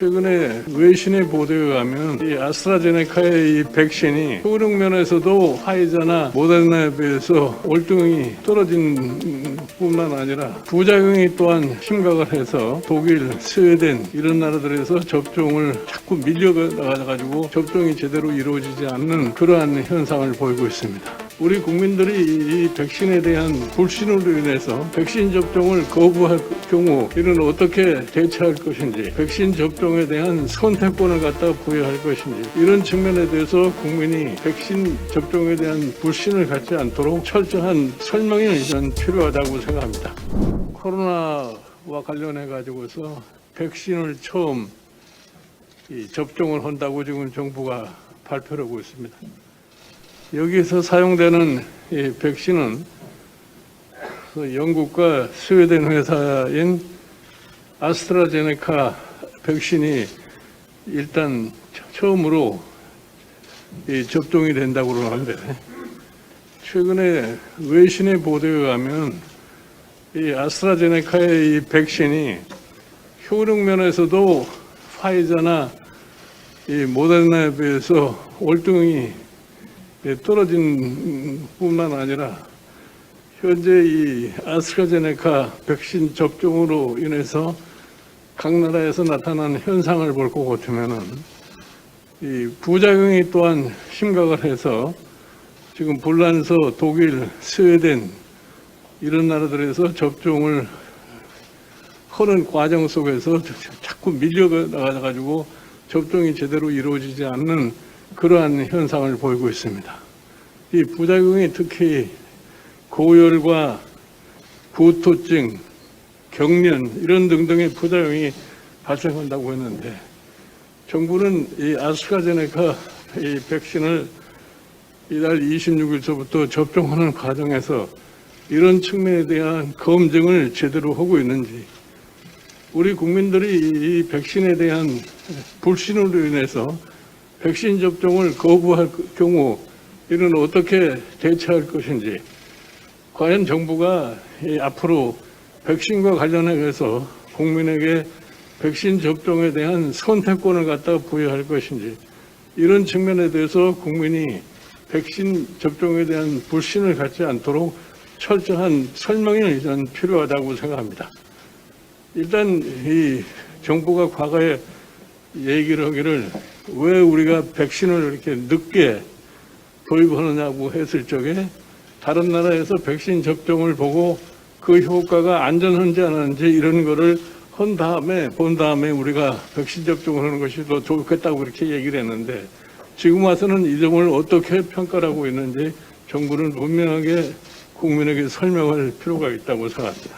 최근에 외신의 보도에 의하면 이 아스트라제네카의 이 백신이 효능 면에서도 화이자나 모더나에 비해서 월등히 떨어진 뿐만 아니라 부작용이 또한 심각을 해서 독일, 스웨덴 이런 나라들에서 접종을 자꾸 밀려나가가지고 접종이 제대로 이루어지지 않는 그러한 현상을 보이고 있습니다. 우리 국민들이 이 백신에 대한 불신으로 인해서 백신 접종을 거부할 경우 이는 어떻게 대처할 것인지, 백신 접종에 대한 선택권을 갖다 부여할 것인지, 이런 측면에 대해서 국민이 백신 접종에 대한 불신을 갖지 않도록 철저한 설명이 저는 필요하다고 생각합니다. 코로나와 관련해 가지고서 백신을 처음 접종을 한다고 지금 정부가 발표를 하고 있습니다. 여기서 사용되는 이 백신은 영국과 스웨덴 회사인 아스트라제네카 백신이 일단 처음으로 접종이 된다고 그러는데, 최근에 외신의 보도에 의하면 이 아스트라제네카의 이 백신이 효능 면에서도 화이자나 이 모더나에 비해서 월등히 떨어진 뿐만 아니라 현재 이 아스트라제네카 백신 접종으로 인해서 각 나라에서 나타난 현상을 볼 것 같으면은 이 부작용이 또한 심각을 해서 지금 불란서, 독일, 스웨덴 이런 나라들에서 접종을 하는 과정 속에서 자꾸 밀려나가가지고 접종이 제대로 이루어지지 않는 그러한 현상을 보이고 있습니다. 이 부작용이 특히 고열과 구토증, 경련 이런 등등의 부작용이 발생한다고 했는데, 정부는 이 아스트라제네카 이 백신을 이달 26일서부터 접종하는 과정에서 이런 측면에 대한 검증을 제대로 하고 있는지, 우리 국민들이 이 백신에 대한 불신으로 인해서 백신 접종을 거부할 경우 이는 어떻게 대처할 것인지, 과연 정부가 앞으로 백신과 관련해서 국민에게 백신 접종에 대한 선택권을 갖다가 부여할 것인지, 이런 측면에 대해서 국민이 백신 접종에 대한 불신을 갖지 않도록 철저한 설명이 저는 필요하다고 생각합니다. 일단 이 정부가 과거에 얘기를 하기를 왜 우리가 백신을 이렇게 늦게 도입하느냐고 했을 적에 다른 나라에서 백신 접종을 보고 그 효과가 안전한지 안 하는지 이런 거를 본 다음에 우리가 백신 접종을 하는 것이 더 좋겠다고 그렇게 얘기를 했는데, 지금 와서는 이 점을 어떻게 평가를 하고 있는지 정부는 분명하게 국민에게 설명할 필요가 있다고 생각합니다.